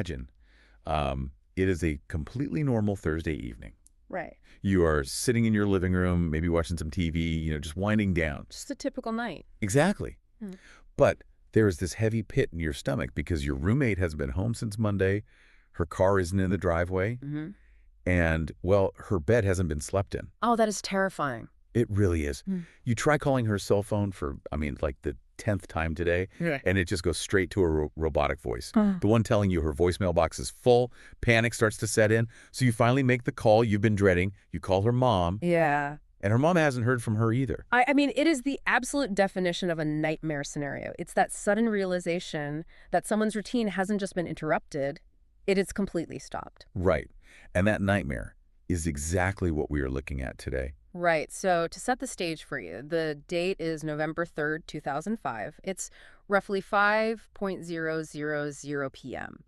imagine it is a completely normal Thursday evening. Right. You are sitting in your living room, maybe watching some TV, just winding down. Just a typical night. Exactly. Hmm. But there is this heavy pit in your stomach because your roommate hasn't been home since Monday, her car isn't in the driveway, Mm-hmm. and, well, her bed hasn't been slept in. Oh, that is terrifying. It really is. Hmm. You try calling her cell phone for, like the 10th time today, Yeah. and it just goes straight to a robotic voice. Huh. The one telling you her voicemail box is full, panic starts to set in, so you finally make the call you've been dreading. You call her mom, Yeah. and her mom hasn't heard from her either. I mean, it is the absolute definition of a nightmare scenario. It's that sudden realization that someone's routine hasn't just been interrupted, it is completely stopped. Right. And that nightmare is exactly what we are looking at today. Right. So to set the stage for you, the date is November 3rd, 2005. It's roughly 5:00 p.m.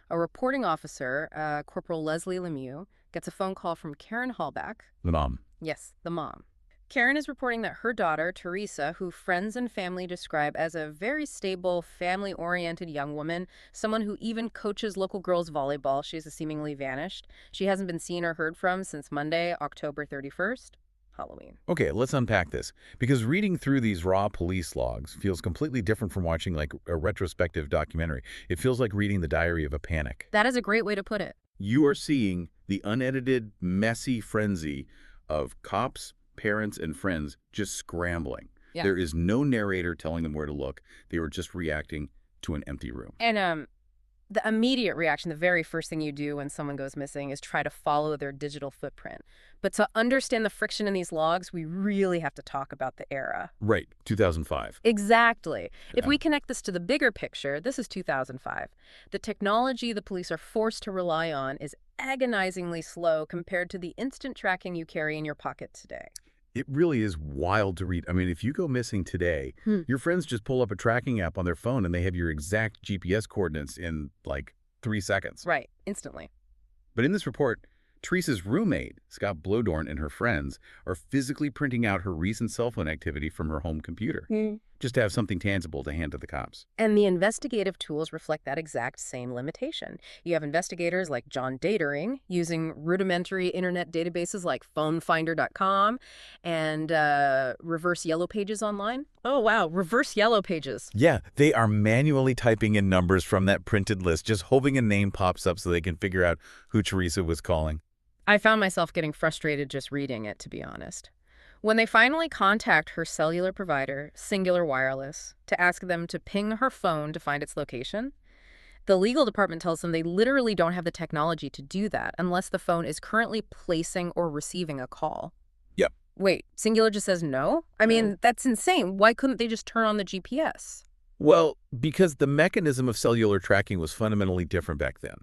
A reporting officer, Corporal Leslie Lemieux, gets a phone call from Karen Halbach. The mom. Yes, the mom. Karen is reporting that her daughter, Teresa, who friends and family describe as a very stable, family-oriented young woman, someone who even coaches local girls volleyball, she's seemingly vanished. She hasn't been seen or heard from since Monday, October 31st, Halloween. Okay, let's unpack this. Because reading through these raw police logs feels completely different from watching like a retrospective documentary. It feels like reading the diary of a panic. That is a great way to put it. You are seeing the unedited, messy frenzy of cops, parents, and friends just scrambling. Yeah. There is no narrator telling them where to look. They were just reacting to an empty room. And the immediate reaction, the very first thing you do when someone goes missing is try to follow their digital footprint. But to understand the friction in these logs, we really have to talk about the era. Right, 2005. Exactly. If Yeah. we connect this to the bigger picture, this is 2005. The technology the police are forced to rely on is agonizingly slow compared to the instant tracking you carry in your pocket today. It really is wild to read. I mean, if you go missing today, your friends just pull up a tracking app on their phone and they have your exact GPS coordinates in like 3 seconds. Right, instantly. But in this report, Teresa's roommate, Scott Blodorn, and her friends are physically printing out her recent cell phone activity from her home computer, just to have something tangible to hand to the cops. And the investigative tools reflect that exact same limitation. You have investigators like John Datering using rudimentary internet databases like phonefinder.com and reverse yellow pages online. Oh, wow, reverse yellow pages. Yeah, they are manually typing in numbers from that printed list, just hoping a name pops up so they can figure out who Teresa was calling. I found myself getting frustrated just reading it, to be honest. When they finally contact her cellular provider, Singular Wireless, to ask them to ping her phone to find its location, the legal department tells them they literally don't have the technology to do that unless the phone is currently placing or receiving a call. Yep. Wait, Singular just says no? I mean, that's insane. Why couldn't they just turn on the GPS? Well, because the mechanism of cellular tracking was fundamentally different back then.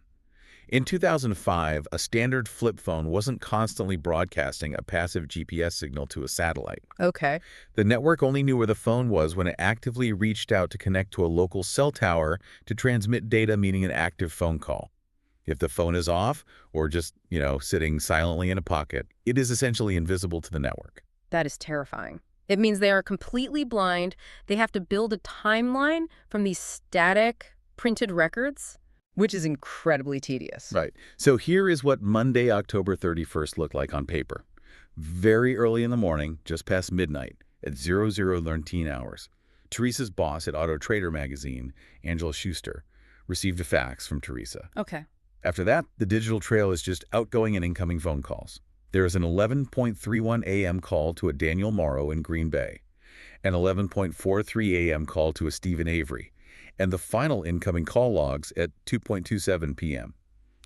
In 2005, a standard flip phone wasn't constantly broadcasting a passive GPS signal to a satellite. Okay. The network only knew where the phone was when it actively reached out to connect to a local cell tower to transmit data, meaning an active phone call. If the phone is off or just, sitting silently in a pocket, it is essentially invisible to the network. That is terrifying. It means they are completely blind. They have to build a timeline from these static printed records, which is incredibly tedious. Right. So here is what Monday, October 31st looked like on paper. Very early in the morning, just past midnight, at 00:13 hours, Teresa's boss at Auto Trader magazine, Angela Schuster, received a fax from Teresa. Okay. After that, the digital trail is just outgoing and incoming phone calls. There is an 11:31 a.m. call to a Daniel Morrow in Green Bay, an 11:43 a.m. call to a Stephen Avery, and the final incoming call logs at 2:27 p.m.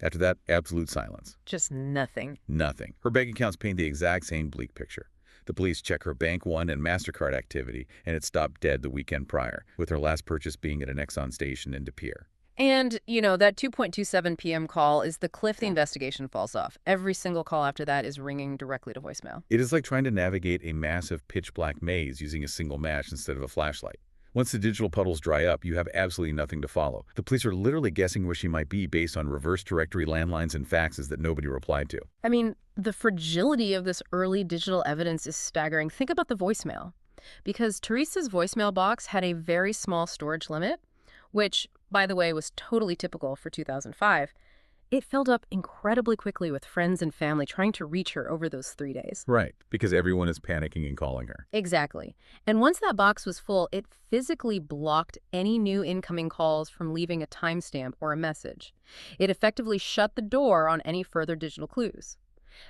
After that, absolute silence. Just nothing. Nothing. Her bank accounts paint the exact same bleak picture. The police check her Bank One and MasterCard activity, and it stopped dead the weekend prior, with her last purchase being at an Exxon station in De Pere. And, that 2:27 p.m. call is the cliff the investigation falls off. Every single call after that is ringing directly to voicemail. It is like trying to navigate a massive pitch-black maze using a single match instead of a flashlight. Once the digital puddles dry up, you have absolutely nothing to follow. The police are literally guessing where she might be based on reverse directory landlines and faxes that nobody replied to. I mean, the fragility of this early digital evidence is staggering. Think about the voicemail. Because Teresa's voicemail box had a very small storage limit, which by the way, was totally typical for 2005, it filled up incredibly quickly with friends and family trying to reach her over those 3 days. Right, because everyone is panicking and calling her. Exactly. And once that box was full, it physically blocked any new incoming calls from leaving a timestamp or a message. It effectively shut the door on any further digital clues.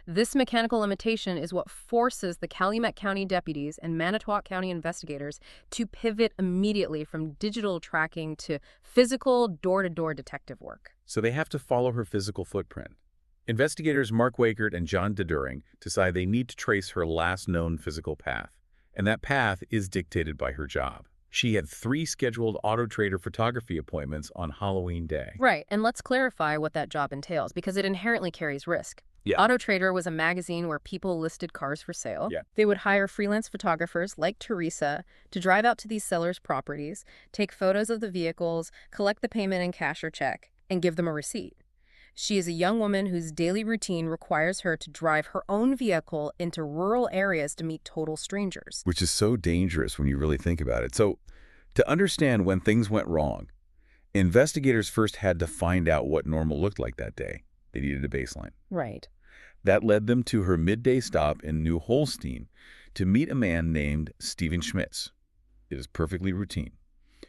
This mechanical limitation is what forces the Calumet County deputies and Manitowoc County investigators to pivot immediately from digital tracking to physical door-to-door detective work. So they have to follow her physical footprint. Investigators Mark Wakert and John DeDuring decide they need to trace her last known physical path, and that path is dictated by her job. She had 3 scheduled Auto Trader photography appointments on Halloween Day. Right, and let's clarify what that job entails, because it inherently carries risk. Yeah. Auto Trader was a magazine where people listed cars for sale. Yeah. They would hire freelance photographers like Teresa to drive out to these sellers' properties, take photos of the vehicles, collect the payment in cash or check, and give them a receipt. She is a young woman whose daily routine requires her to drive her own vehicle into rural areas to meet total strangers. Which is so dangerous when you really think about it. So, to understand when things went wrong, investigators first had to find out what normal looked like that day. They needed a baseline. Right. That led them to her midday stop in New Holstein to meet a man named Stephen Schmitz. It is perfectly routine.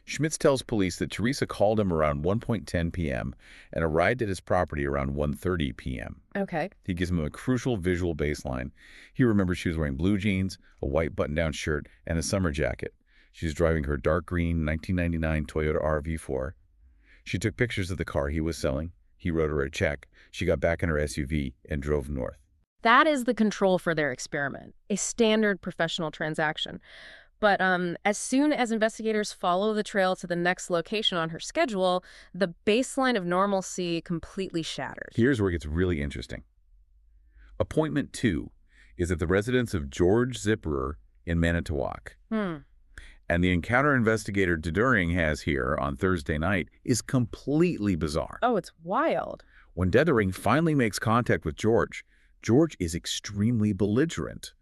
Schmitz tells police that Teresa called him around 1:10 p.m. and arrived at his property around 1:30 p.m. Okay. He gives him a crucial visual baseline. He remembers she was wearing blue jeans, a white button-down shirt, and a summer jacket. She was driving her dark green 1999 Toyota RAV4. She took pictures of the car he was selling. He wrote her a check. She got back in her SUV and drove north. That is the control for their experiment, a standard professional transaction. But as soon as investigators follow the trail to the next location on her schedule, the baseline of normalcy completely shatters. Here's where it gets really interesting. Appointment 2 is at the residence of George Zipperer in Manitowoc. And the encounter investigator DeDuring has here on Thursday night is completely bizarre. Oh, it's wild. When DeDuring finally makes contact with George, George is extremely belligerent.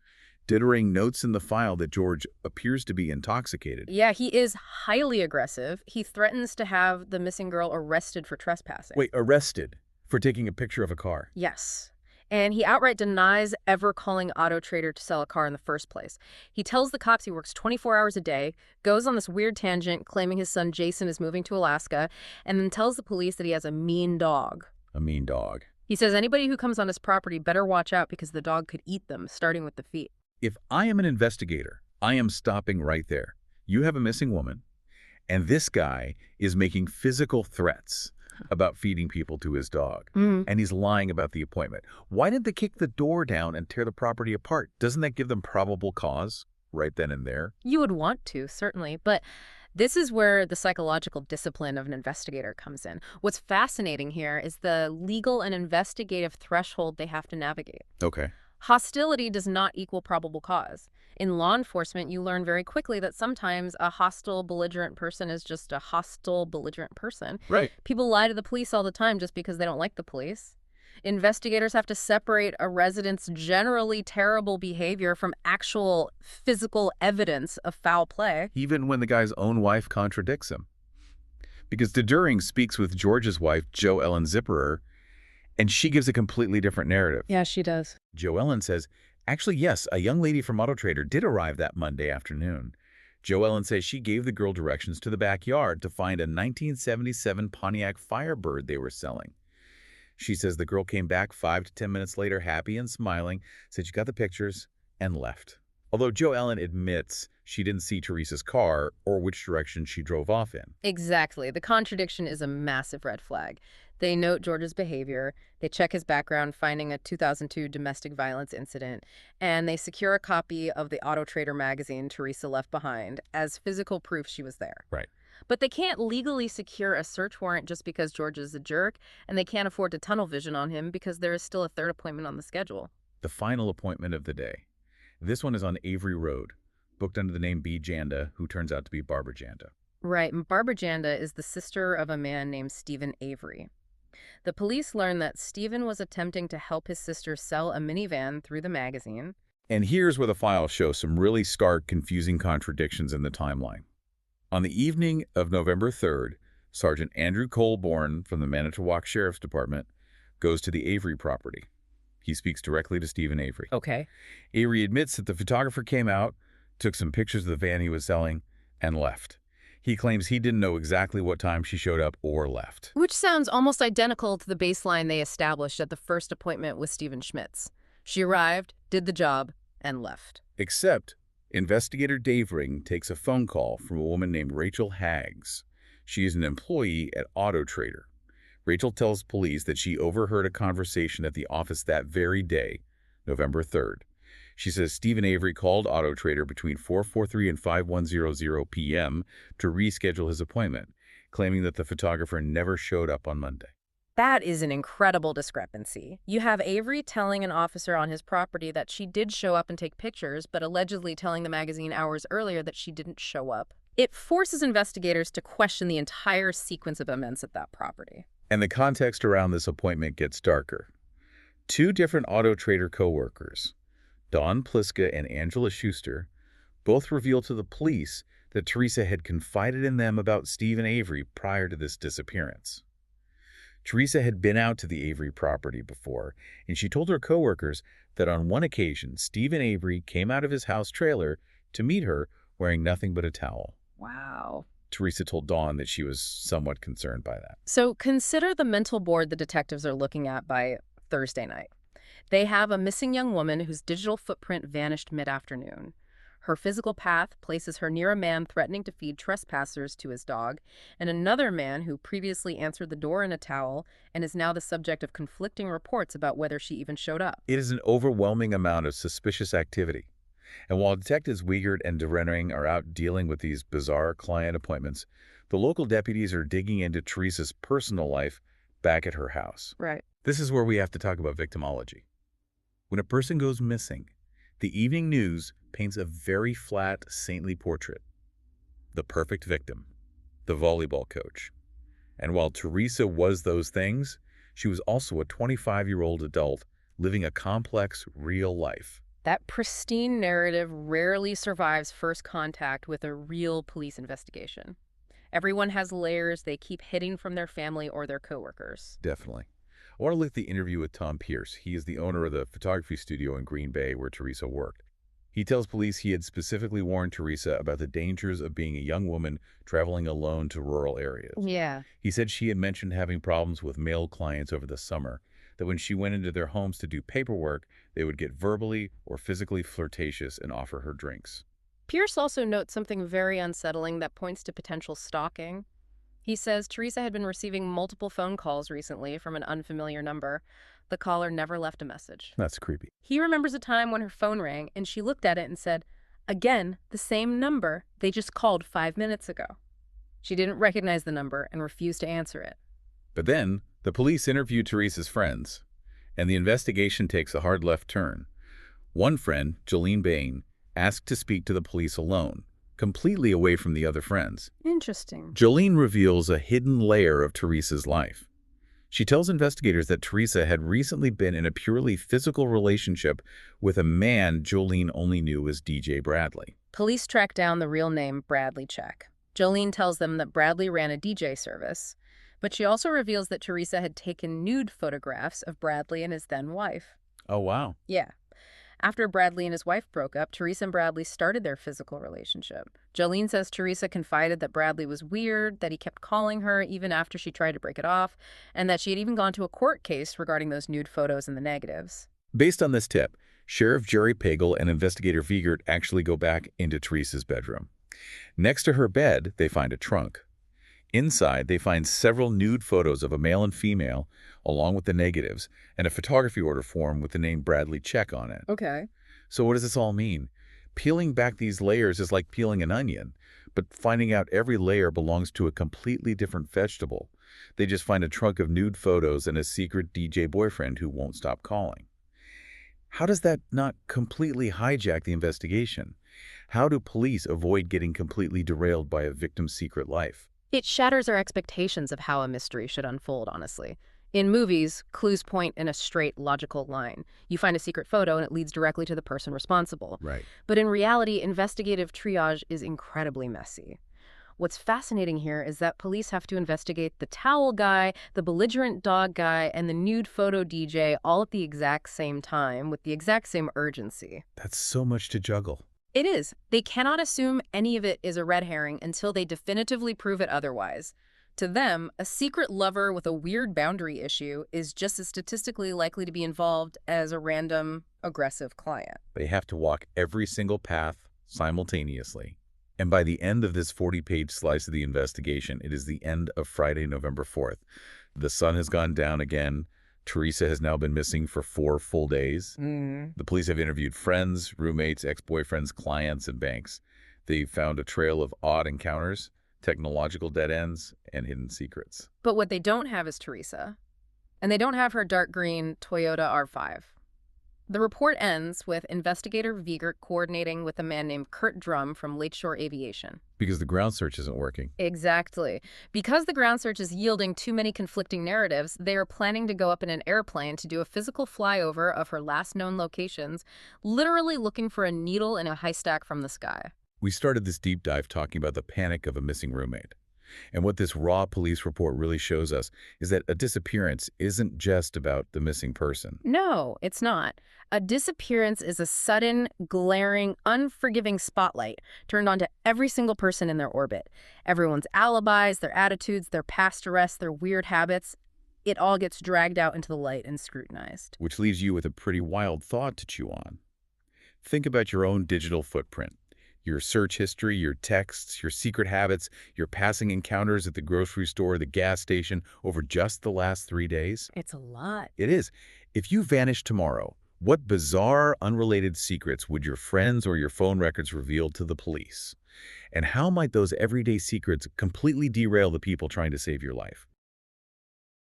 DeDuring notes in the file that George appears to be intoxicated. Yeah, he is highly aggressive. He threatens to have the missing girl arrested for trespassing. Wait, arrested for taking a picture of a car? Yes. And he outright denies ever calling Auto Trader to sell a car in the first place. He tells the cops he works 24 hours a day, goes on this weird tangent claiming his son Jason is moving to Alaska, and then tells the police that he has a mean dog. A mean dog. He says anybody who comes on his property better watch out because the dog could eat them, starting with the feet. If I am an investigator, I am stopping right there. You have a missing woman, and this guy is making physical threats about feeding people to his dog, and he's lying about the appointment. Why didn't they kick the door down and tear the property apart? Doesn't that give them probable cause right then and there? You would want to, certainly, but this is where the psychological discipline of an investigator comes in. What's fascinating here is the legal and investigative threshold they have to navigate. Okay. Hostility does not equal probable cause. In law enforcement, you learn very quickly that sometimes a hostile, belligerent person is just a hostile, belligerent person. Right. People lie to the police all the time just because they don't like the police. Investigators have to separate a resident's generally terrible behavior from actual physical evidence of foul play. Even when the guy's own wife contradicts him. Because DeDuring speaks with George's wife, Jo Ellen Zipperer, and she gives a completely different narrative. Yeah, she does. Jo Ellen says, actually, yes, a young lady from Auto Trader did arrive that Monday afternoon. Jo Ellen says she gave the girl directions to the backyard to find a 1977 Pontiac Firebird they were selling. She says the girl came back 5 to 10 minutes later, happy and smiling, said she got the pictures, and left. Although Jo Ellen admits she didn't see Teresa's car or which direction she drove off in. Exactly. The contradiction is a massive red flag. They note George's behavior, they check his background, finding a 2002 domestic violence incident, and they secure a copy of the Auto Trader magazine Teresa left behind as physical proof she was there. Right. But they can't legally secure a search warrant just because George is a jerk, and they can't afford to tunnel vision on him because there is still a third appointment on the schedule. The final appointment of the day. This one is on Avery Road, booked under the name B. Janda, who turns out to be Barbara Janda. Right, and Barbara Janda is the sister of a man named Stephen Avery. The police learn that Stephen was attempting to help his sister sell a minivan through the magazine. And here's where the file shows some really stark, confusing contradictions in the timeline. On the evening of November 3rd, Sergeant Andrew Colborne from the Manitowoc Sheriff's Department goes to the Avery property. He speaks directly to Stephen Avery. Okay. Avery admits that the photographer came out, took some pictures of the van he was selling, and left. He claims he didn't know exactly what time she showed up or left. Which sounds almost identical to the baseline they established at the first appointment with Stephen Schmitz. She arrived, did the job, and left. Except, investigator Dave Ring takes a phone call from a woman named Rachel Haggs. She is an employee at Auto Trader. Rachel tells police that she overheard a conversation at the office that very day, November 3rd. She says Stephen Avery called Auto Trader between 4:43 and 5:100 p.m. to reschedule his appointment, claiming that the photographer never showed up on Monday. That is an incredible discrepancy. You have Avery telling an officer on his property that she did show up and take pictures, but allegedly telling the magazine hours earlier that she didn't show up. It forces investigators to question the entire sequence of events at that property. And the context around this appointment gets darker. Two different Auto Trader co-workers, Dawn Pliska and Angela Schuster, both reveal to the police that Teresa had confided in them about Stephen Avery prior to this disappearance. Teresa had been out to the Avery property before, and she told her coworkers that on one occasion, Stephen Avery came out of his house trailer to meet her wearing nothing but a towel. Wow. Teresa told Dawn that she was somewhat concerned by that. So consider the mental board the detectives are looking at by Thursday night. They have a missing young woman whose digital footprint vanished mid-afternoon. Her physical path places her near a man threatening to feed trespassers to his dog, and another man who previously answered the door in a towel and is now the subject of conflicting reports about whether she even showed up. It is an overwhelming amount of suspicious activity. And while Detectives Wiegert and DeRennering are out dealing with these bizarre client appointments, the local deputies are digging into Teresa's personal life back at her house. Right. This is where we have to talk about victimology. When a person goes missing, the evening news paints a very flat, saintly portrait. The perfect victim, the volleyball coach. And while Teresa was those things, she was also a 25-year-old adult living a complex, real life. That pristine narrative rarely survives first contact with a real police investigation. Everyone has layers they keep hiding from their family or their coworkers. Definitely. I want to look at the interview with Tom Pierce. He is the owner of the photography studio in Green Bay where Teresa worked. He tells police he had specifically warned Teresa about the dangers of being a young woman traveling alone to rural areas. Yeah. He said she had mentioned having problems with male clients over the summer, that when she went into their homes to do paperwork, they would get verbally or physically flirtatious and offer her drinks. Pierce also notes something very unsettling that points to potential stalking. He says Teresa had been receiving multiple phone calls recently from an unfamiliar number. The caller never left a message. That's creepy. He remembers a time when her phone rang and she looked at it and said, "Again, the same number. They just called 5 minutes ago." She didn't recognize the number and refused to answer it. But then, the police interview Teresa's friends, and the investigation takes a hard left turn. One friend, Jolene Bain, asked to speak to the police alone, completely away from the other friends. Interesting. Jolene reveals a hidden layer of Teresa's life. She tells investigators that Teresa had recently been in a purely physical relationship with a man Jolene only knew as DJ Bradley. Police track down the real name Bradley Check. Jolene tells them that Bradley ran a DJ service, but she also reveals that Teresa had taken nude photographs of Bradley and his then wife. Oh, wow. Yeah. After Bradley and his wife broke up, Teresa and Bradley started their physical relationship. Jolene says Teresa confided that Bradley was weird, that he kept calling her even after she tried to break it off, and that she had even gone to a court case regarding those nude photos and the negatives. Based on this tip, Sheriff Jerry Pagel and Investigator Wiegert actually go back into Teresa's bedroom. Next to her bed, they find a trunk. Inside, they find several nude photos of a male and female, along with the negatives, and a photography order form with the name Bradley Check on it. Okay. So what does this all mean? Peeling back these layers is like peeling an onion, but finding out every layer belongs to a completely different vegetable. They just find a trunk of nude photos and a secret DJ boyfriend who won't stop calling. How does that not completely hijack the investigation? How do police avoid getting completely derailed by a victim's secret life? It shatters our expectations of how a mystery should unfold, honestly. In movies, clues point in a straight, logical line. You find a secret photo and it leads directly to the person responsible. Right. But in reality, investigative triage is incredibly messy. What's fascinating here is that police have to investigate the towel guy, the belligerent dog guy, and the nude photo DJ all at the exact same time with the exact same urgency. That's so much to juggle. It is. They cannot assume any of it is a red herring until they definitively prove it otherwise. To them, a secret lover with a weird boundary issue is just as statistically likely to be involved as a random, aggressive client. They have to walk every single path simultaneously. And by the end of this 40-page slice of the investigation, it is the end of Friday, November 4th. The sun has gone down again. Teresa has now been missing for 4 full days. The police have interviewed friends, roommates, ex-boyfriends, clients, and banks. They found a trail of odd encounters, technological dead ends, and hidden secrets. But what they don't have is Teresa. And they don't have her dark green Toyota R5. The report ends with investigator Viegert coordinating with a man named Kurt Drum from Lakeshore Aviation. Because the ground search isn't working. Exactly. Because the ground search is yielding too many conflicting narratives, they are planning to go up in an airplane to do a physical flyover of her last known locations, literally looking for a needle in a haystack from the sky. We started this deep dive talking about the panic of a missing roommate. And what this raw police report really shows us is that a disappearance isn't just about the missing person. No, it's not. A disappearance is a sudden, glaring, unforgiving spotlight turned onto every single person in their orbit. Everyone's alibis, their attitudes, their past arrests, their weird habits. It all gets dragged out into the light and scrutinized. Which leaves you with a pretty wild thought to chew on. Think about your own digital footprint. Your search history, your texts, your secret habits, your passing encounters at the grocery store, the gas station over just the last 3 days. It's a lot. It is. If you vanish tomorrow, what bizarre, unrelated secrets would your friends or your phone records reveal to the police? And how might those everyday secrets completely derail the people trying to save your life?